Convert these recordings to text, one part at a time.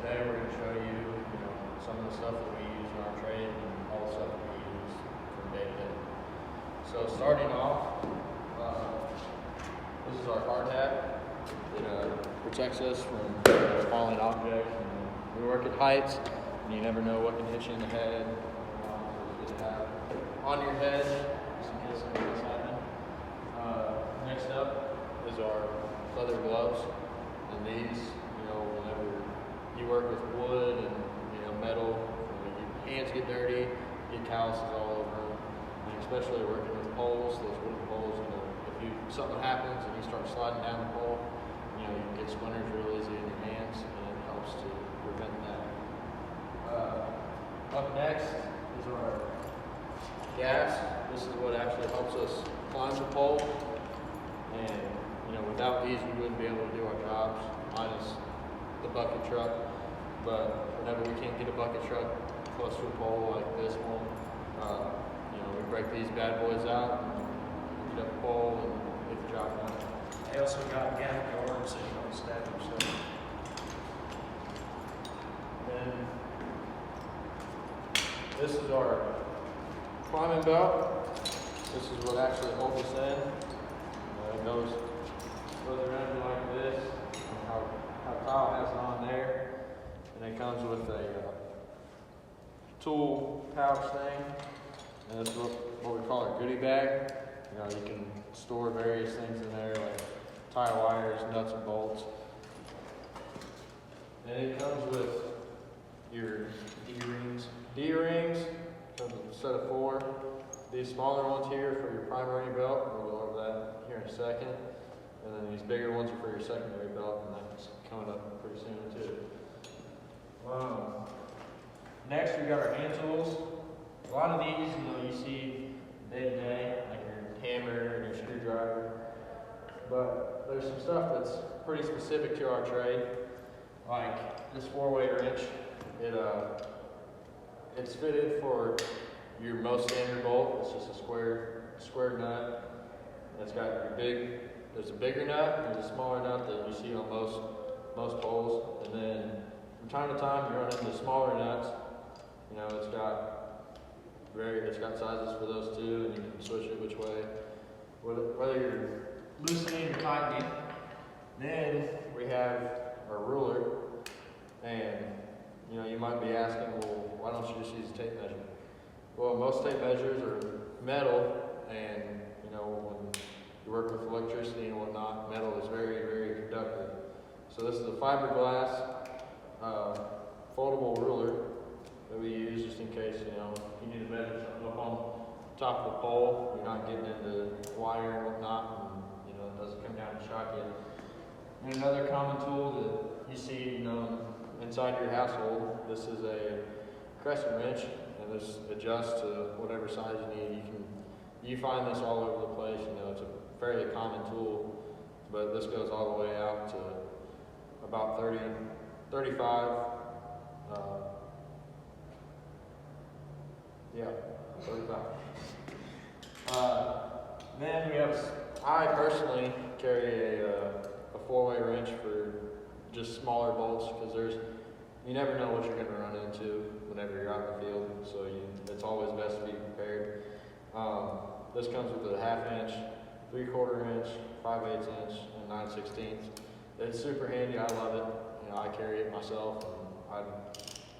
Today we're going to show you, some of the stuff that we use in our trade and all the stuff that we use from day to day. So starting off, this is our hard hat. It protects us from falling objects. And we work at heights, and you never know what can hit you in the head. So you have on your head, just in case something does happen. Next up is our leather gloves, and these, whenever you work with wood and metal, your hands get dirty, you get calluses all over them, and especially working with poles, those wooden poles. If something happens and you start sliding down the pole, you can get splinters real easy in your hands, and it helps to prevent that. Up next is our gas. This is what actually helps us climb the pole, and without these we wouldn't be able to do our jobs, minus the bucket truck. But whenever we can't get a bucket truck close to a pole like this one, we break these bad boys out, and get up a pole, and get the job done. They also got gap guards so you don't stab yourself. And this is our climbing belt. This is what actually holds us in. It goes around you like this. How Kyle has it on there. And it comes with a tool pouch thing. And this is what we call a goodie bag. You can store various things in there, like tie wires, nuts and bolts. And it comes with your D-rings. Comes with a set of 4. These smaller ones here for your primary belt. We'll go over that here in a second. And then these bigger ones are for your secondary belt, and that's coming up pretty soon too. Next, we got our hand tools. A lot of these, you see day to day, like your hammer and your screwdriver. But there's some stuff that's pretty specific to our trade, like this 4-way wrench. It's fitted for your most standard bolt. It's just a square nut. It's got there's a bigger nut, there's a smaller nut that you see on most poles, and then from time to time you run into smaller nuts. It's got sizes for those too, and you can switch it which way, whether you're loosening or tightening. Then we have our ruler, and you might be asking, well, why don't you just use a tape measure? Well, most tape measures are metal, and when you work with electricity and whatnot, metal is very, very conductive. So this is a fiberglass foldable ruler that we use just in case, if you need to measure something up on top of the pole, you're not getting into wire and whatnot, and it doesn't come down and shock you. And another common tool that you see, inside your household, this is a crescent wrench, and this adjusts to whatever size you need. You find this all over the place. It's a fairly common tool, but this goes all the way out to about 35. 35. Then I personally carry a 4-way wrench for just smaller bolts, because you never know what you're going to run into whenever you're out in the field, so it's always best to be prepared. This comes with a 1/2 inch, 3/4 inch, 5/8 inch, and 9/16. It's super handy. I love it. I carry it myself, and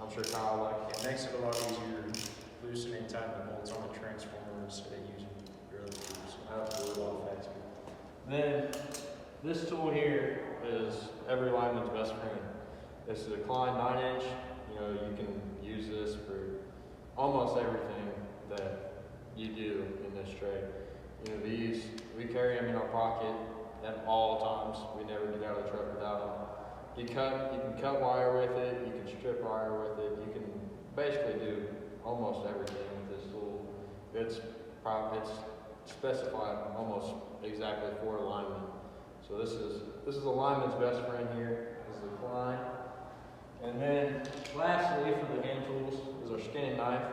I'm sure Kyle likes it. It makes it a lot easier loosening and tightening the bolts on the transformers that use your other tools. Absolutely. A lot faster. Then this tool here is every lineman's best friend. This is a Klein 9-inch. You can use this for almost everything that you do in this trade. These, we carry them in our pocket at all times. We never get out of the truck without them. You can cut wire with it, you can strip wire with it, you can basically do almost everything with this tool. It's specified almost exactly for a lineman. So this is a lineman's best friend here. This is the Klein. And then lastly, for the hand tools, is our skinning knife.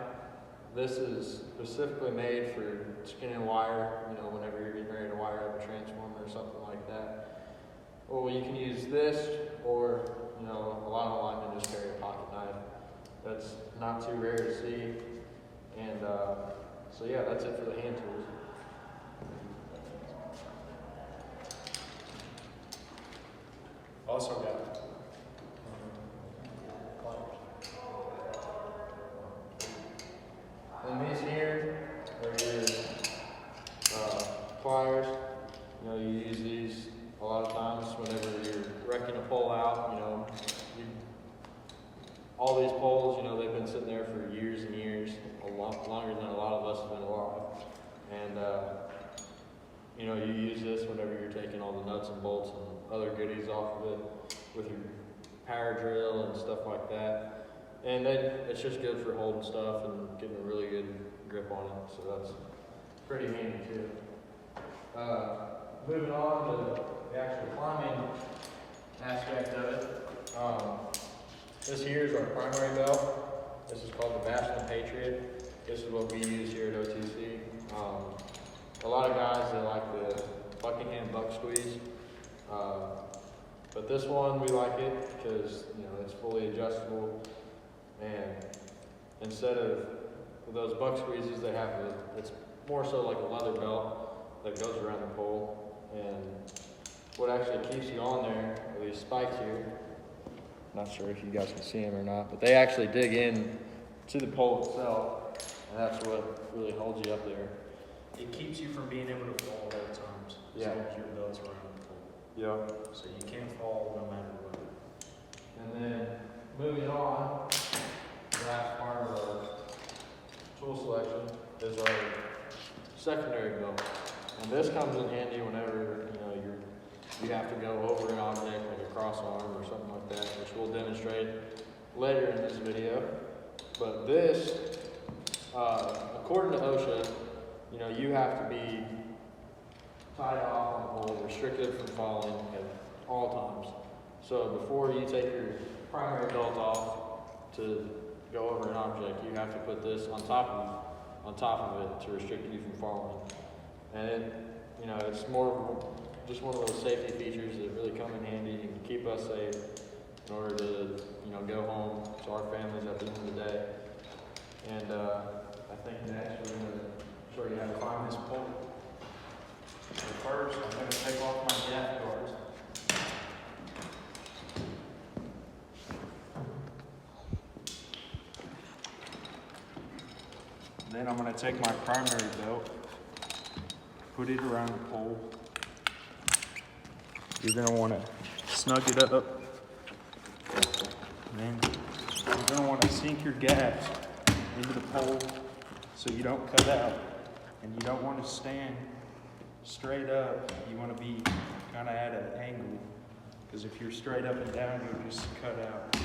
This is specifically made for skinning wire, whenever you're getting ready to wire up a transformer or something like that. Well, you can use this, or, a lot of linemen just carry That's not too rare to see. And so yeah, that's it for the hand tools. Also got And these here are your pliers. You know, you use these a lot of times whenever you're wrecking a pole out. You know, all these poles, you know, they've been sitting there for years and years, a lot longer than a lot of us have been alive. And you know, you use this whenever you're taking all the nuts and bolts and other goodies off of it with your power drill and stuff like that. And it's just good for holding stuff and getting a really good grip on it. So that's pretty handy too. Moving on to the actual climbing aspect of it. This here is our primary belt. This is called the Basham Patriot. This is what we use here at OTC. A lot of guys, they like the Buckingham Buck Squeeze. But this one, we like it because, you know, it's fully adjustable. And instead of those buck squeezes, they have it's more so like a leather belt that goes around the pole. And what actually keeps you on there are these spikes here. Not sure if you guys can see them or not, but they actually dig in to the pole itself, and that's what really holds you up there. It keeps you from being able to fall at all times. Yeah. As long as your belt's around the pole. Yeah. So you can't fall no matter what. And then moving on, the last part of our tool selection is our secondary belt. And this comes in handy whenever, you know, you have to go over an object like a cross arm or something like that, which we'll demonstrate later in this video. But this, according to OSHA, you know, you have to be tied off on the pole, restricted from falling at all times. So before you take your primary belt off to go over an object, you have to put this on top of it to restrict you from falling. And it, you know, it's just one of those safety features that really come in handy and keep us safe in order to, you know, go home to our families at the end of the day. And I think next we're going to show you how to climb this pole. So first, I'm going to take off my gaff guards. Then I'm going to take my primary belt, put it around the pole. You're going to want to snug it up. Then you're going to want to sink your gaff into the pole so you don't cut out. And you don't want to stand straight up. You want to be kind of at an angle, because if you're straight up and down, you'll just cut out.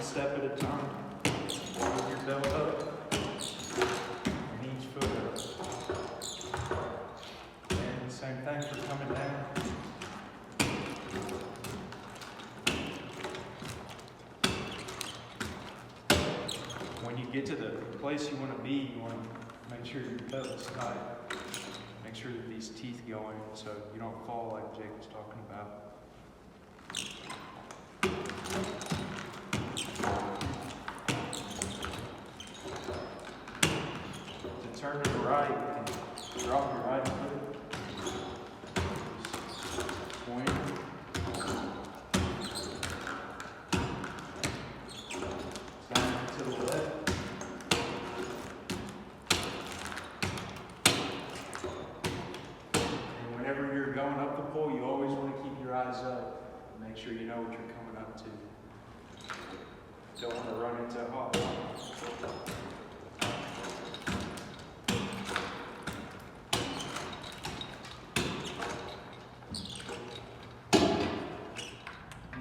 Step at a time, hold your belt up, and each foot up. And same thing for coming down. When you get to the place you want to be, you want to make sure your belt is tight. Make sure that these teeth go in so you don't fall like Jake was talking about. Turn to the right, and drop your right foot. Point. Down to the left. And whenever you're going up the pole, you always want to keep your eyes up. Make sure you know what you're coming up to. Don't want to run into a hot wall.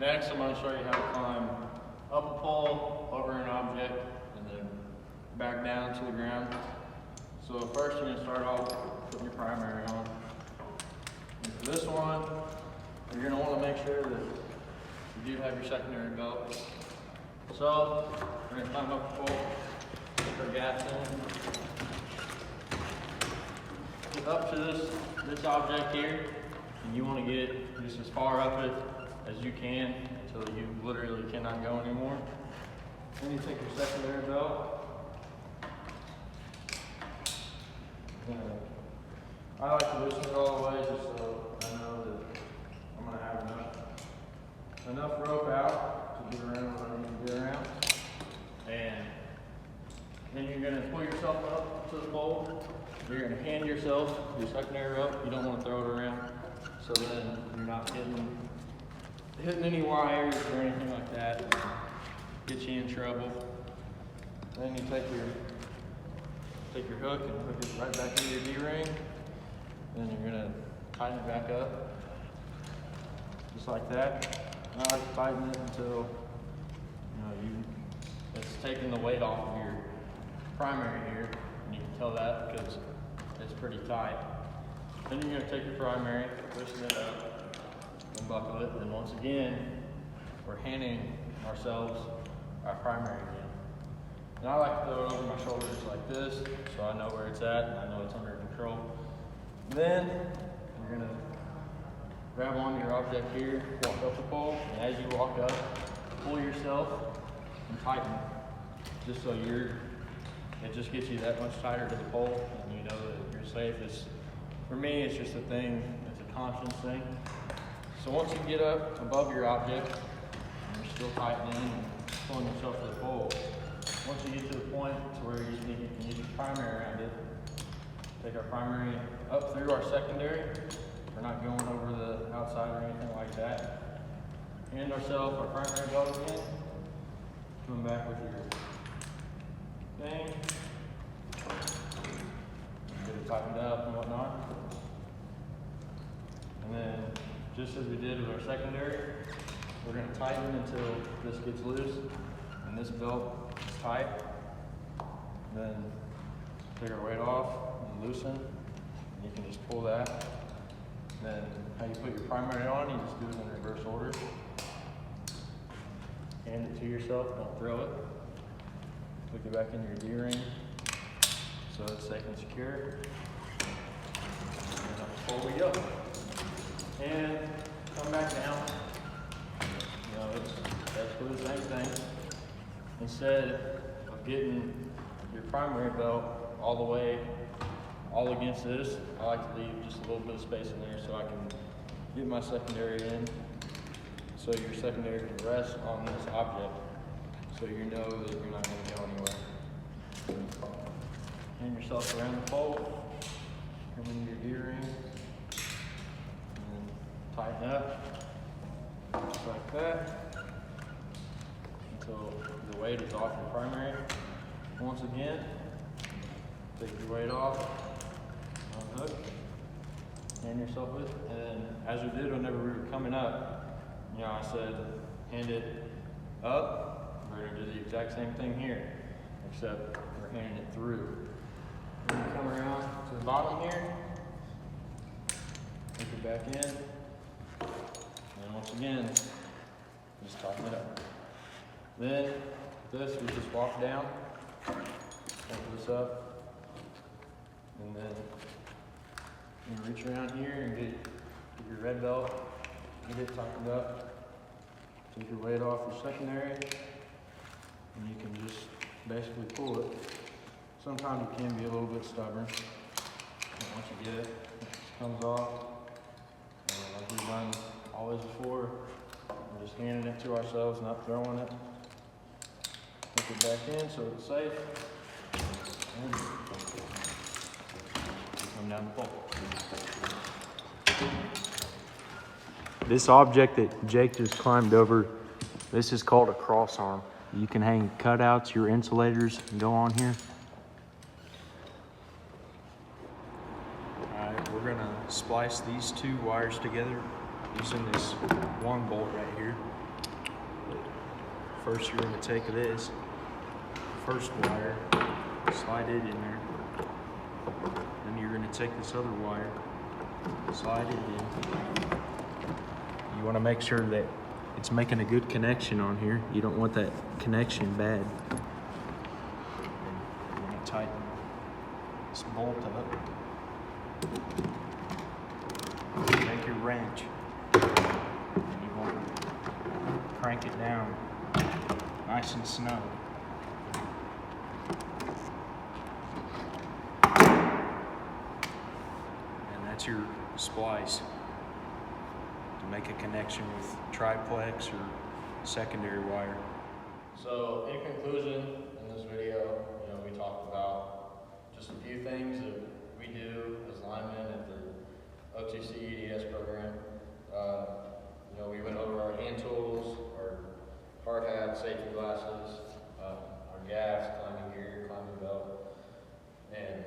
Next, I'm going to show you how to climb up a pole, over an object, and then back down to the ground. So first, you're going to start off putting your primary on. And for this one, you're going to want to make sure that you do have your secondary belt. So we're going to climb up the pole, put our gaps in, get up to this object here, and you want to get just as far up it as you can until you literally cannot go anymore. Then you take your secondary belt. I like to loosen it all the way just so I know that I'm going to have enough rope out to get around what I need to get around. And then you're going to pull yourself up to the pole. You're going to hand yourself your secondary rope. You don't want to throw it around, so then you're not hitting any wires or anything like that. Get you in trouble. Then you take your hook and hook it right back into your D-ring. Then you're going to tighten it back up, just like that. I like to tighten it until it's taking the weight off of your primary here, and you can tell that because it's pretty tight. Then you're going to take your primary, loosen it up, and buckle it. And once again, we're handing ourselves our primary again. And I like to throw it over my shoulders like this, so I know where it's at, and I know it's under control. Then you're going to grab on your object here, walk up the pole, and as you walk up, pull yourself and tighten, just so it just gets you that much tighter to the pole, and you know that you're safe. For me, it's just a thing, it's a conscience thing. So once you get up above your object, and you're still tightening and pulling yourself to the pole, once you get to the point to where you think you can use your primary around it, take our primary up through our secondary. We're not going over the outside or anything like that. Hand ourselves our primary belt again. Come back with your thing. Get it tightened up and whatnot. And then, just as we did with our secondary, we're going to tighten until this gets loose and this belt is tight. And then take our weight off and loosen. And you can just pull that. Then how you put your primary on, you just do it in reverse order. Hand it to yourself, don't throw it. Hook it back in your D-ring so it's safe and secure. And up the pole we go. And come back down. It's basically the same thing. Instead of getting your primary belt all against this, I like to leave just a little bit of space in there so I can get my secondary in, so your secondary can rest on this object, so you know that you're not going to go anywhere. Hand yourself around the pole, come into your D-ring, and tighten up, just like that, until the weight is off your primary. Once again, take your weight off, unhook, hand yourself with it, and as we did whenever we were coming up, I said hand it up. We're going to do the exact same thing here, except we're handing it through. Then you come around to the bottom here, hook it back in, and once again, just tighten it up. Then this, we just walk down, open this up, and then you reach around here and get your red belt, get it tightened up, take your weight off your secondary, and you can just basically pull it. Sometimes it can be a little bit stubborn, but once you get it, it just comes off. And like we've done always before, we're just handing it to ourselves, not throwing it. Hook it back in so it's safe. And come down the pole. This object that Jake just climbed over, this is called a cross arm. You can hang cutouts, your insulators, and go on here. Alright, we're gonna splice these two wires together using this one bolt right here. First, you're gonna take this first wire, slide it in there. Then you're gonna take this other wire, slide it in. You want to make sure that it's making a good connection on here. You don't want that connection bad. And you're going to tighten this bolt up. Make your wrench. And you want crank it down nice and snug. And that's your splice to make a connection with triplex or secondary wire. So in conclusion, in this video, we talked about just a few things that we do as linemen at the OTC EDS program. We went over our hand tools, our hard hat, safety glasses, our gaffs, climbing gear, climbing belt, and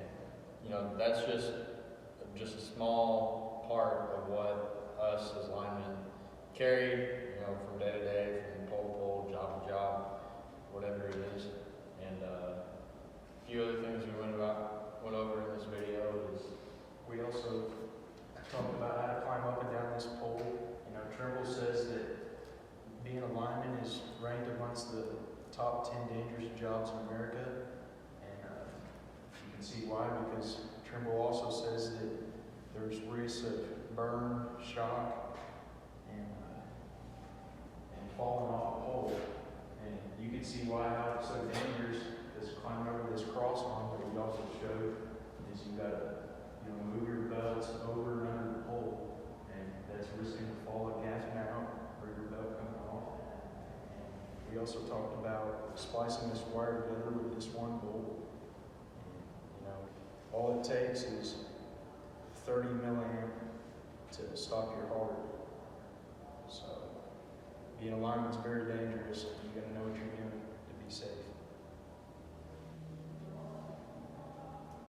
that's just a small part of what us as linemen carry, from day to day, from pole to pole, job to job, whatever it is. And a few other things we went over in this video is We also talked about how to climb up and down this pole. Trimble says that being a lineman is ranked amongst the top 10 dangerous jobs in America. And you can see why, because Trimble also says that there's risks of burn, shock, and falling off a pole. And you can see why how it's so dangerous, because climbing over this cross arm that we also showed is you gotta move your belts over and under the pole, and that's risking the fall of gasping out or your belt coming off. And we also talked about splicing this wire together with this one bolt. And, all it takes is 30 milliamp to stop your heart. So being a lineman is very dangerous. You gotta know what you're doing to be safe.